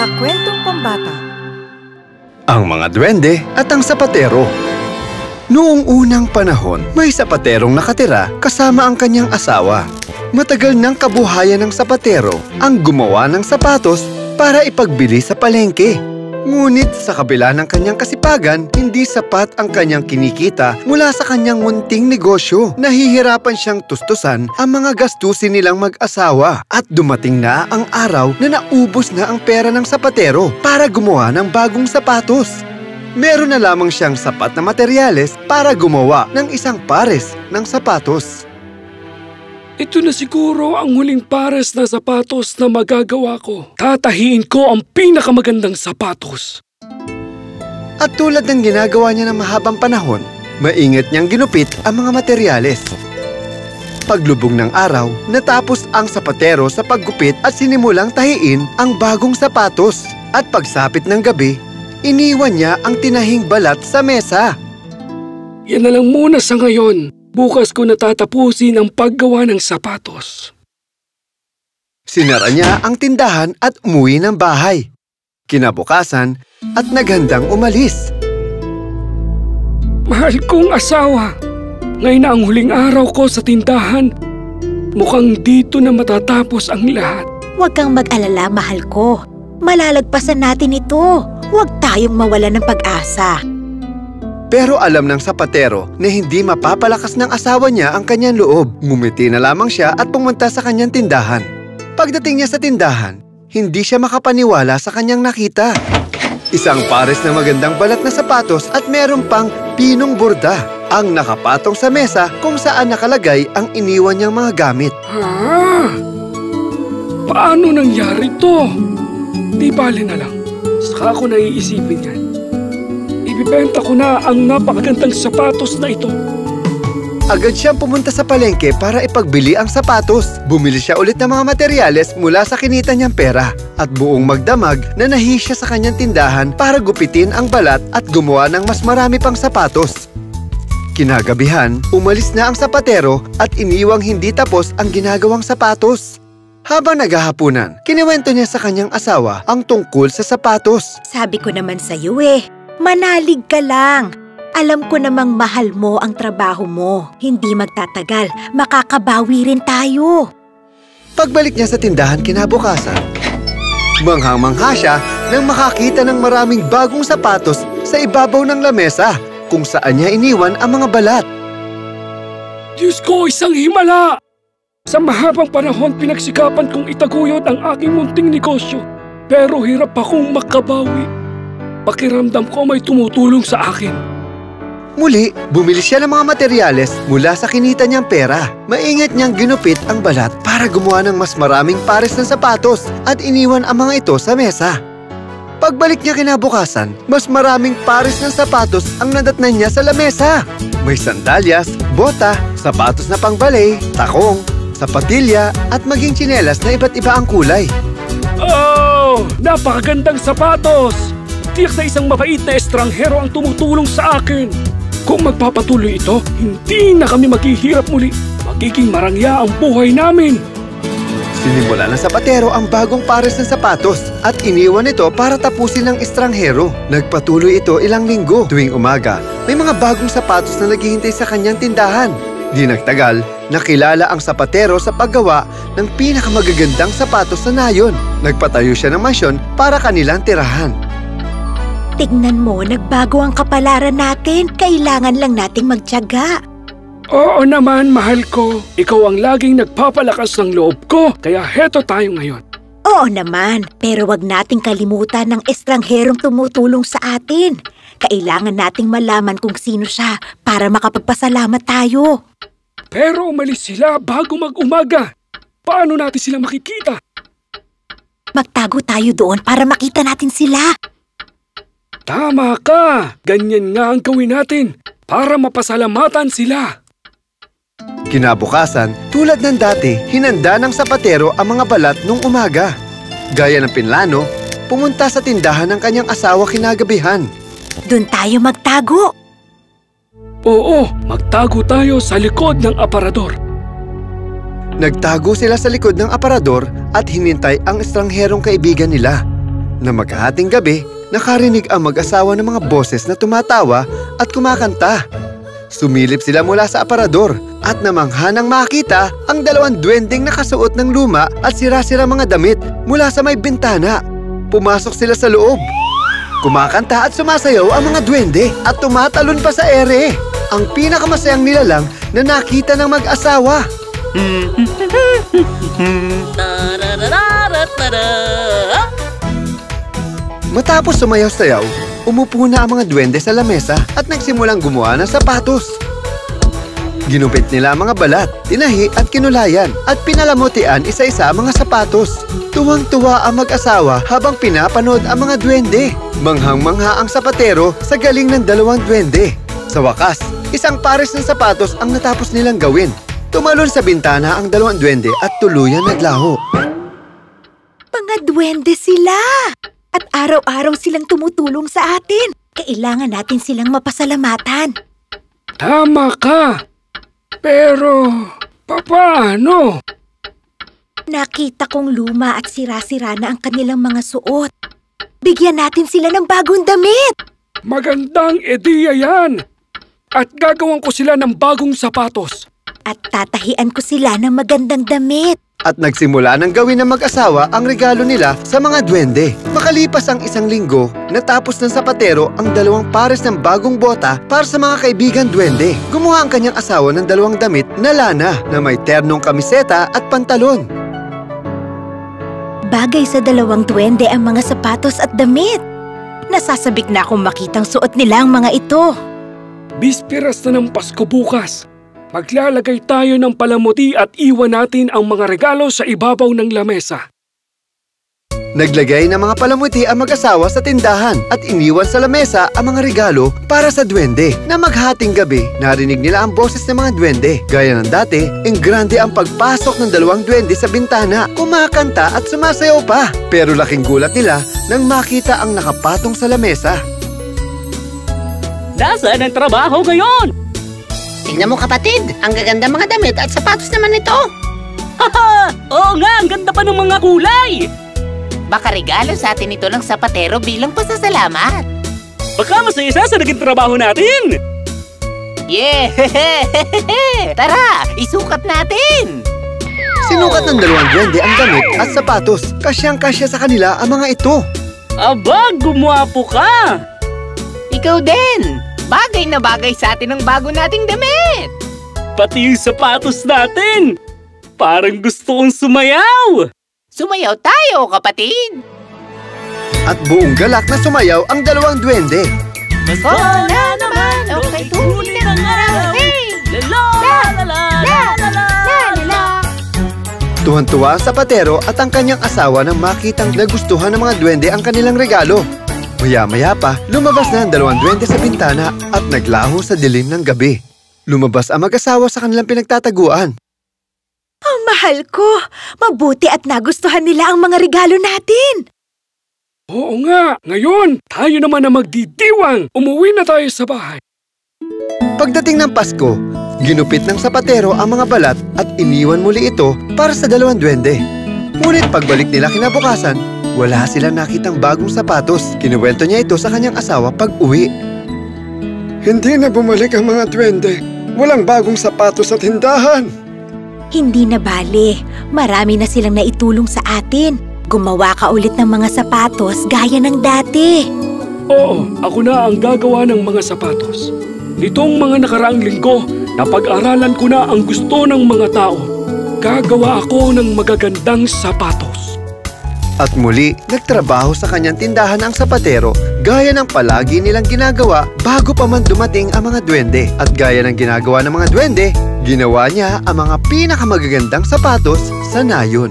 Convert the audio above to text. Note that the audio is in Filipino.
Mga kwentong pambata. Ang mga duwende at ang sapatero. Noong unang panahon, may sapaterong nakatira kasama ang kanyang asawa. Matagal ng kabuhayan ng sapatero ang gumawa ng sapatos para ipagbili sa palengke. Ngunit sa kabila ng kanyang kasipagan, hindi sapat ang kanyang kinikita mula sa kanyang munting negosyo. Nahihirapan siyang tustusan ang mga gastusin nilang mag-asawa. At dumating na ang araw na naubos na ang pera ng sapatero para gumawa ng bagong sapatos. Meron na lamang siyang sapat na materyales para gumawa ng isang pares ng sapatos. Ito na siguro ang huling pares na sapatos na magagawa ko. Tatahiin ko ang pinakamagandang sapatos. At tulad ng ginagawa niya ng mahabang panahon, maingat niyang ginupit ang mga materyales. Paglubog ng araw, natapos ang sapatero sa paggupit at sinimulang tahiin ang bagong sapatos. At pagsapit ng gabi, iniwan niya ang tinahing balat sa mesa. Yan na lang muna sa ngayon. Bukas ko natatapusin ang paggawa ng sapatos. Sinara niya ang tindahan at umuwi ng bahay. Kinabukasan at naghandang umalis. Mahal kong asawa, ngayon na ang huling araw ko sa tindahan. Mukhang dito na matatapos ang lahat. Huwag kang mag-alala, mahal ko. Malalagpasan natin ito. Huwag tayong mawala ng pag-asa. Pero alam ng sapatero na hindi mapapalakas ng asawa niya ang kanyang loob. Ngumiti na lamang siya at pumunta sa kanyang tindahan. Pagdating niya sa tindahan, hindi siya makapaniwala sa kanyang nakita. Isang pares na magandang balat na sapatos at meron pang pinong borda ang nakapatong sa mesa kung saan nakalagay ang iniwan niyang mga gamit. Ha? Paano nangyari to? Di bali na lang. Saka ko naiisipin yan. Ibibenta ko na ang napakagandang sapatos na ito. Agad siyang pumunta sa palengke para ipagbili ang sapatos. Bumili siya ulit ng mga materyales mula sa kinita niyang pera. At buong magdamag na nahi siya sa kanyang tindahan para gupitin ang balat at gumawa ng mas marami pang sapatos. Kinagabihan, umalis na ang sapatero at iniwang hindi tapos ang ginagawang sapatos. Habang naghahapunan, kiniwento niya sa kanyang asawa ang tungkol sa sapatos. Sabi ko naman sa iyo manalig ka lang. Alam ko namang mahal mo ang trabaho mo. Hindi magtatagal, makakabawi rin tayo. Pagbalik niya sa tindahan kinabukasan, manghang-mangha siya nang makakita ng maraming bagong sapatos sa ibabaw ng lamesa kung saan niya iniwan ang mga balat. Diyos ko, isang himala! Sa mahabang panahon, pinagsikapan kong itaguyod ang aking munting negosyo. Pero hirap akong makabawi. Pakiramdam ko may tumutulong sa akin. Muli, bumili siya ng mga materyales mula sa kinita niyang pera. Maingat niyang ginupit ang balat para gumawa ng mas maraming pares ng sapatos at iniwan ang mga ito sa mesa. Pagbalik niya kinabukasan, mas maraming pares ng sapatos ang nadatnan niya sa lamesa. May sandalyas, bota, sapatos na pangbalay, takong, sapatilya at maging tsinelas na iba't iba ang kulay. Oh! Napakagandang sapatos! Tiyak na isang mabait na estranghero ang tumutulong sa akin. Kung magpapatuloy ito, hindi na kami maghihirap muli. Magiging marangya ang buhay namin. Sinimula ng sapatero ang bagong pares ng sapatos at iniwan ito para tapusin ng estranghero. Nagpatuloy ito ilang linggo. Tuwing umaga, may mga bagong sapatos na naghihintay sa kanyang tindahan. Di nagtagal, nakilala ang sapatero sa paggawa ng pinakamagagandang sapatos na nayon. Nagpatayo siya ng mansyon para kanilang tirahan. Tignan mo, nagbago ang kapalaran natin. Kailangan lang nating magtiyaga. Oo naman, mahal ko. Ikaw ang laging nagpapalakas ng loob ko, kaya heto tayo ngayon. Oo naman, pero wag nating kalimutan ng estrangherong tumutulong sa atin. Kailangan nating malaman kung sino siya para makapagpasalamat tayo. Pero umalis sila bago mag-umaga. Paano natin sila makikita? Magtago tayo doon para makita natin sila. Tama ka! Ganyan nga ang gawin natin para mapasalamatan sila. Kinabukasan, tulad ng dati, hinanda ng sapatero ang mga balat nung umaga. Gaya ng pinlano, pumunta sa tindahan ng kanyang asawa kinagabihan. Doon tayo magtago. Oo, magtago tayo sa likod ng aparador. Nagtago sila sa likod ng aparador at hinintay ang estrangherong kaibigan nila. Na maghahating gabi, nakarinig ang mag-asawa ng mga boses na tumatawa at kumakanta. Sumilip sila mula sa aparador at namangha nang makita ang dalawang duwendeng nakasuot ng luma at sira-sira mga damit mula sa may bintana. Pumasok sila sa loob. Kumakanta at sumasayaw ang mga duwende at tumatalon pa sa ere. Ang pinakamasayang nilalang na nakita ng mag-asawa. Matapos sumayaw-sayaw, umupo na ang mga duwende sa lamesa at nagsimulang gumawa ng sapatos. Ginupit nila ang mga balat, tinahi at kinulayan at pinalamutian isa-isa ang mga sapatos. Tuwang-tuwa ang mag-asawa habang pinapanood ang mga duwende. Manghang-mangha ang sapatero sa galing ng dalawang duwende. Sa wakas, isang pares ng sapatos ang natapos nilang gawin. Tumalon sa bintana ang dalawang duwende at tuluyan naglaho. Mga duwende sila! At araw-araw silang tumutulong sa atin. Kailangan natin silang mapasalamatan. Tama ka. Pero, paano? Nakita kong luma at sira-sira na ang kanilang mga suot. Bigyan natin sila ng bagong damit. Magandang ideya yan. At gagawan ko sila ng bagong sapatos. At tatahian ko sila ng magandang damit. At nagsimula ng gawin ng mag-asawa ang regalo nila sa mga duwende. Makalipas ang isang linggo, natapos ng sapatero ang dalawang pares ng bagong bota para sa mga kaibigan duwende. Gumawa ang kanyang asawa ng dalawang damit na lana na may ternong kamiseta at pantalon. Bagay sa dalawang duwende ang mga sapatos at damit. Nasasabik na akong makitang suot nila ang mga ito. Bispiras na ng Pasko bukas. Maglalagay tayo ng palamuti at iwan natin ang mga regalo sa ibabaw ng lamesa. Naglagay ng mga palamuti ang mag-asawa sa tindahan at iniwan sa lamesa ang mga regalo para sa duwende. Na maghating gabi, narinig nila ang boses ng mga duwende. Gaya ng dati, enggrande ang pagpasok ng dalawang duwende sa bintana, kumakanta at sumasayaw pa. Pero laking gulat nila nang makita ang nakapatong sa lamesa. Nasaan ang trabaho ngayon? Tingnan mo kapatid, ang gaganda mga damit at sapatos naman ito. Haha! Oo nga, ang ganda pa ng mga kulay! Baka regalo sa atin ito ng sapatero bilang pasasalamat. Baka masaya sa naging trabaho natin! Yeah! Tara, isukat natin! Sinukat ng dalawang duwende ang damit at sapatos. Kasyang-kasya sa kanila ang mga ito. Aba, gumwapo ka! Ikaw din! Bagay na bagay sa atin ang bago nating damit! Pati yung sapatos natin! Parang gusto kong sumayaw! Sumayaw tayo, kapatid! At buong galak na sumayaw ang dalawang duwende. Pasko na naman, okay tuloy ng araw! Hey! La la la la la la la la. Tuwan-tuwa ang sapatero at ang kanyang asawa nang makitang nagustuhan ng mga duwende ang kanilang regalo. Maya-maya pa, lumabas na ang dalawang duwende sa bintana at naglaho sa dilim ng gabi. Lumabas ang mag-asawa sa kanilang pinagtataguan. Oh, mahal ko! Mabuti at nagustuhan nila ang mga regalo natin! Oo nga, ngayon, tayo naman ang magdidiwang. Umuwi na tayo sa bahay. Pagdating ng Pasko, ginupit ng sapatero ang mga balat at iniwan muli ito para sa dalawang duwende. Ngunit pagbalik nila kinabukasan, wala silang nakitang bagong sapatos. Kinuwento niya ito sa kanyang asawa pag-uwi. Hindi na bumalik ang mga duwende. Walang bagong sapatos sa tindahan. Hindi na bale. Marami na silang naitulong sa atin. Gumawa ka ulit ng mga sapatos gaya ng dati. Oo, ako na ang gagawa ng mga sapatos. Nitong mga nakaraang linggo, napag-aralan ko na ang gusto ng mga tao. Gagawa ako ng magagandang sapatos. At muli, nagtrabaho sa kanyang tindahan ang sapatero gaya ng palagi nilang ginagawa bago pa man dumating ang mga duwende. At gaya ng ginagawa ng mga duwende, ginawa niya ang mga pinakamagagandang sapatos sa nayon.